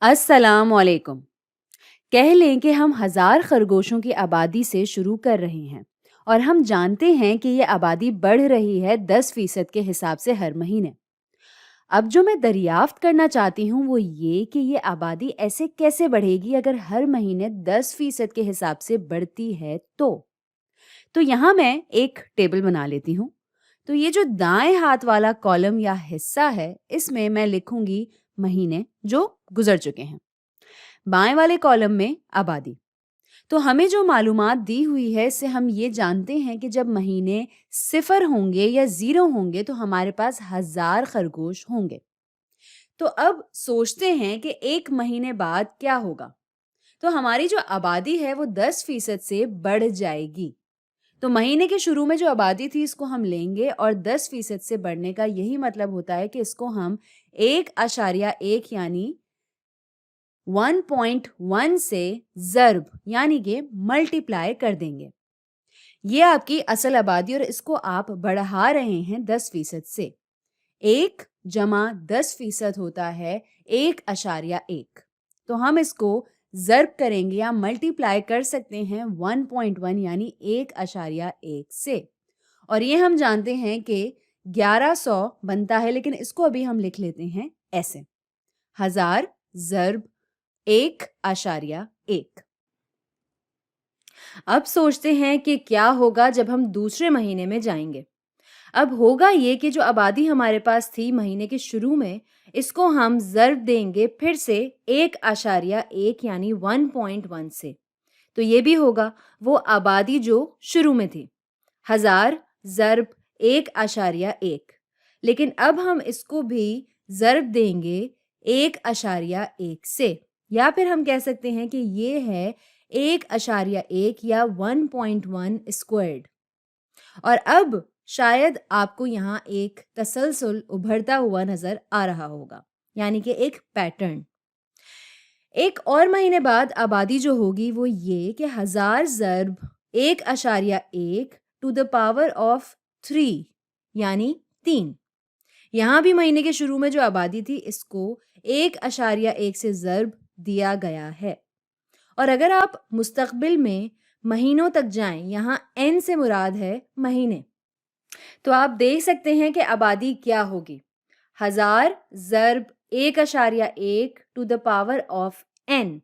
السلام علیکم۔ کہہ لیں کہ ہم 1000 خرگوشوں کی آبادی سے شروع کر رہے ہیں اور ہم جانتے ہیں کہ یہ آبادی بڑھ رہی ہے 10% کے حساب سے ہر مہینے۔ اب جو میں دریافت کرنا چاہتی ہوں وہ یہ کہ یہ آبادی ایسے کیسے بڑھے گی اگر ہر مہینے 10% کے حساب سے بڑھتی ہے تو یہاں میں ایک ٹیبل بنا لیتی ہوں۔ تو یہ جو دائیں ہاتھ والا کالم یا حصہ ہے اس میں لکھوں گی مہینے جو گزر چکے ہیں، بائیں والے کالم میں آبادی۔ تو ہمیں جو معلومات دی ہوئی ہے اس سے ہم یہ جانتے ہیں کہ جب مہینے 0 ہوں گے یا 0 ہوں گے تو ہمارے پاس 1000 خرگوش ہوں گے۔ تو اب سوچتے ہیں کہ ایک مہینے بعد کیا ہوگا۔ تو ہماری جو آبادی ہے وہ 10% سے بڑھ جائے گی۔ تو مہینے کے شروع میں جو آبادی تھی اس کو ہم لیں گے اور 10% سے بڑھنے کا یہی مطلب ہوتا ہے کہ اس کو ہم 1.1 یعنی 1.1 سے ضرب یعنی کہ ملٹی پلائی کر دیں گے۔ یہ آپ کی اصل آبادی اور اس کو آپ بڑھا رہے ہیں 10% سے۔ 1 جمع 10% ہوتا ہے 1.1۔ تو ہم اس کو ضرب کریں گے یا ملٹی پلائی کر سکتے ہیں 1.1 یعنی 1.1 سے، اور یہ ہم جانتے ہیں کہ 1100 بنتا ہے، لیکن اس کو ابھی ہم لکھ لیتے ہیں ایسے 1000 ضرب 1.1۔ اب سوچتے ہیں کہ کیا ہوگا جب ہم دوسرے مہینے میں جائیں گے۔ اب ہوگا یہ کہ جو آبادی ہمارے پاس تھی مہینے کے شروع میں اس کو ہم ضرب دیں گے پھر سے 1.1 یعنی 1.1 سے۔ تو یہ بھی ہوگا وہ آبادی جو شروع میں تھی، 1000 ضرب 1.1، لیکن اب ہم اس کو بھی ضرب دیں گے 1.1 سے، یا پھر ہم کہہ سکتے ہیں کہ یہ ہے 1.1 یا 1.1 اسکوائرڈ۔ اور اب شاید آپ کو یہاں ایک تسلسل ابھرتا ہوا نظر آ رہا ہوگا، یعنی کہ ایک پیٹرن۔ ایک اور مہینے بعد آبادی جو ہوگی وہ یہ کہ 1000 ضرب 1.1 ٹو دا پاور آف 3 یعنی 3۔ یہاں بھی مہینے کے شروع میں جو آبادی تھی اس کو 1.1 سے ضرب دیا گیا ہے۔ اور اگر آپ مستقبل میں مہینوں تک جائیں، یہاں n سے مراد ہے مہینے، تو آپ دیکھ سکتے ہیں کہ آبادی کیا ہوگی، 1000 ضرب 1.1 to the power of n۔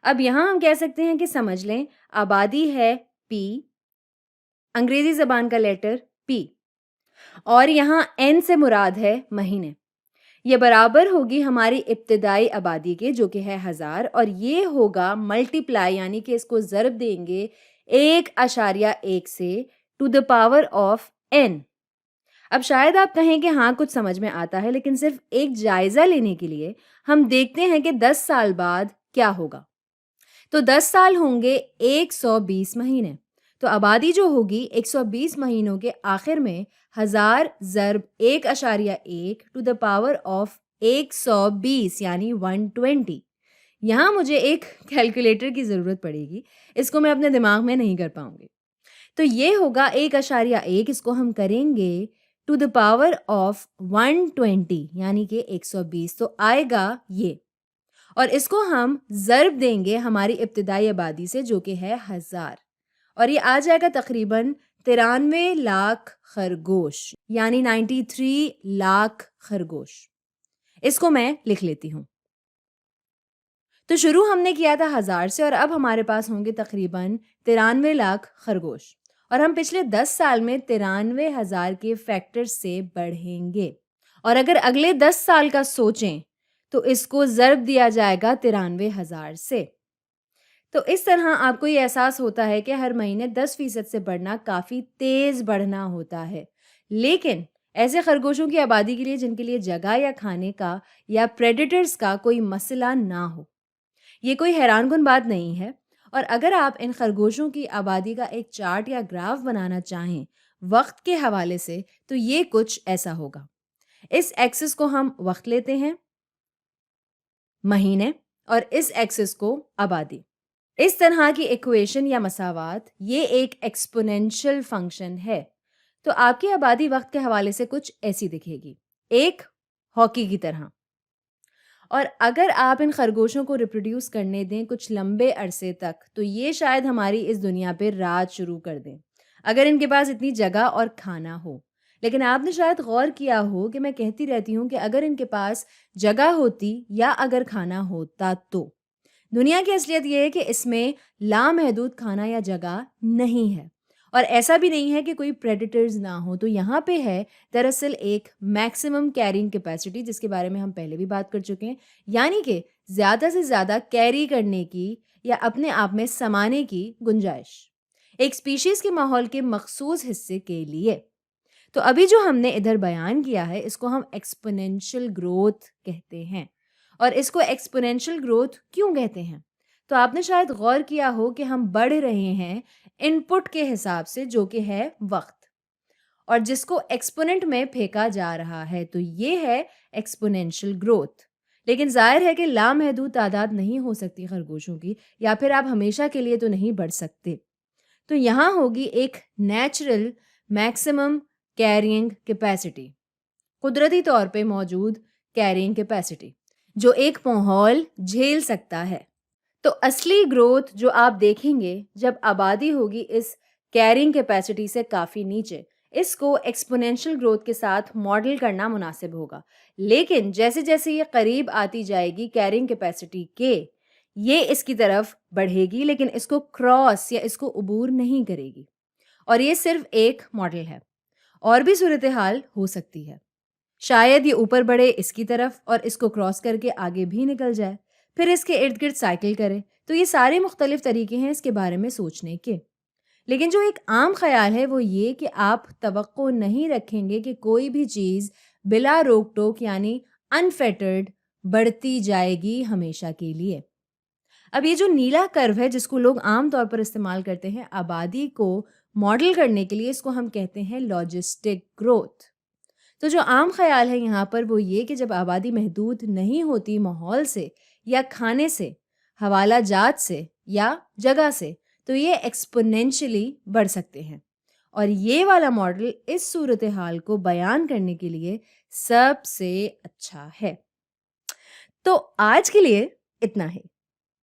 اب یہاں ہم کہہ سکتے ہیں کہ سمجھ لیں آبادی ہے p، انگریزی زبان کا لیٹر p، اور یہاں n سے مراد ہے مہینے۔ یہ برابر ہوگی ہماری ابتدائی آبادی کے جو کہ ہے 1000، اور یہ ہوگا ملٹی پلائی یعنی کہ اس کو ضرب دیں گے 1.1 سے to the power of n۔ اب شاید آپ کہیں کہ ہاں کچھ سمجھ میں آتا ہے، لیکن صرف ایک جائزہ لینے کے لیے ہم دیکھتے ہیں کہ 10 سال بعد کیا ہوگا۔ تو 10 سال ہوں گے 120 مہینے، تو آبادی جو ہوگی 120 مہینوں کے آخر میں 1000 ضرب 1.1 ٹو دا پاور آف 120 یعنی 120۔ یہاں مجھے ایک کیلکولیٹر کی ضرورت پڑے گی، اس کو میں اپنے دماغ میں نہیں کر پاؤں گی۔ تو یہ ہوگا 1.1، اس کو ہم کریں گے ٹو دا پاور آف 120 یعنی کہ 120، تو آئے گا یہ، اور اس کو ہم ضرب دیں گے ہماری ابتدائی آبادی سے جو کہ ہے 1000، اور یہ آ جائے گا تقریباً 93 لاکھ خرگوش یعنی 93 لاکھ خرگوش۔ اس کو میں لکھ لیتی ہوں۔ تو شروع ہم نے کیا تھا 1000 سے، اور اب ہمارے پاس ہوں گے تقریباً 93 لاکھ خرگوش، اور ہم پچھلے 10 سال میں 93,000 کے فیکٹر سے بڑھیں گے۔ اور اگر اگلے 10 سال کا سوچیں تو اس کو ضرب دیا جائے گا 93,000 سے۔ تو اس طرح آپ کو یہ احساس ہوتا ہے کہ ہر مہینے 10% سے بڑھنا کافی تیز بڑھنا ہوتا ہے، لیکن ایسے خرگوشوں کی آبادی کے لیے جن کے لیے جگہ یا کھانے کا یا پریڈیٹرز کا کوئی مسئلہ نہ ہو، یہ کوئی حیران کن بات نہیں ہے۔ اور اگر آپ ان خرگوشوں کی آبادی کا ایک چارٹ یا گراف بنانا چاہیں وقت کے حوالے سے تو یہ کچھ ایسا ہوگا۔ اس ایکسس کو ہم وقت لیتے ہیں، مہینے، اور اس ایکسس کو آبادی۔ اس طرح کی ایکویشن یا مساوات یہ ایک ایکسپونینشل فنکشن ہے۔ تو آپ کی آبادی وقت کے حوالے سے کچھ ایسی دکھے گی، ایک ہاکی کی طرح، اور اگر آپ ان خرگوشوں کو ریپروڈیوس کرنے دیں کچھ لمبے عرصے تک تو یہ شاید ہماری اس دنیا پہ راج شروع کر دیں، اگر ان کے پاس اتنی جگہ اور کھانا ہو۔ لیکن آپ نے شاید غور کیا ہو کہ میں کہتی رہتی ہوں کہ اگر ان کے پاس جگہ ہوتی یا اگر کھانا ہوتا تو دنیا کی اصلیت یہ ہے کہ اس میں لامحدود کھانا یا جگہ نہیں ہے، اور ایسا بھی نہیں ہے کہ کوئی پریڈیٹرز نہ ہو۔ تو یہاں پہ ہے دراصل ایک میکسیمم کیرنگ کیپیسٹی، جس کے بارے میں ہم پہلے بھی بات کر چکے ہیں، یعنی کہ زیادہ سے زیادہ کیری کرنے کی یا اپنے آپ میں سمانے کی گنجائش ایک سپیشیز کے ماحول کے مخصوص حصے کے لیے۔ تو ابھی جو ہم نے ادھر بیان کیا ہے اس کو ہم ایکسپونینشل گروتھ کہتے ہیں۔ اور اس کو ایکسپونینشل گروتھ کیوں کہتے ہیں؟ تو آپ نے شاید غور کیا ہو کہ ہم بڑھ رہے ہیں ان پٹ کے حساب سے، جو کہ ہے وقت، اور جس کو ایکسپوننٹ میں پھینکا جا رہا ہے، تو یہ ہے ایکسپونینشل گروتھ۔ لیکن ظاہر ہے کہ لامحدود تعداد نہیں ہو سکتی خرگوشوں کی، یا پھر آپ ہمیشہ کے لیے تو نہیں بڑھ سکتے۔ تو یہاں ہوگی ایک نیچرل میکسیمم کیرینگ کیپیسٹی، قدرتی طور پہ موجود کیرینگ کیپیسٹی جو ایک ماحول جھیل سکتا ہے۔ تو اصلی گروتھ جو آپ دیکھیں گے جب آبادی ہوگی اس کیرنگ کیپیسٹی سے کافی نیچے، اس کو ایکسپونینشل گروتھ کے ساتھ ماڈل کرنا مناسب ہوگا۔ لیکن جیسے جیسے یہ قریب آتی جائے گی کیرنگ کیپیسٹی کے، یہ اس کی طرف بڑھے گی، لیکن اس کو کراس یا اس کو عبور نہیں کرے گی۔ اور یہ صرف ایک ماڈل ہے، اور بھی صورتحال ہو سکتی ہے۔ شاید یہ اوپر بڑھے اس کی طرف اور اس کو کراس کر کے آگے بھی نکل جائے، پھر اس کے ارد گرد سائیکل کرے۔ تو یہ سارے مختلف طریقے ہیں اس کے بارے میں سوچنے کے۔ لیکن جو ایک عام خیال ہے وہ یہ کہ آپ توقع نہیں رکھیں گے کہ کوئی بھی چیز بلا روک ٹوک یعنی انفیٹرڈ بڑھتی جائے گی ہمیشہ کے لیے۔ اب یہ جو نیلا کرو ہے جس کو لوگ عام طور پر استعمال کرتے ہیں آبادی کو ماڈل کرنے کے لیے، اس کو ہم کہتے ہیں لاجسٹک گروتھ۔ تو جو عام خیال ہے یہاں پر وہ یہ کہ جب آبادی محدود نہیں ہوتی ماحول سے یا کھانے سے، حوالہ جات سے یا جگہ سے، تو یہ ایکسپونینشلی بڑھ سکتے ہیں۔ اور یہ والا ماڈل اس صورتحال کو بیان کرنے کے لیے سب سے اچھا ہے۔ تو آج کے لیے اتنا ہے۔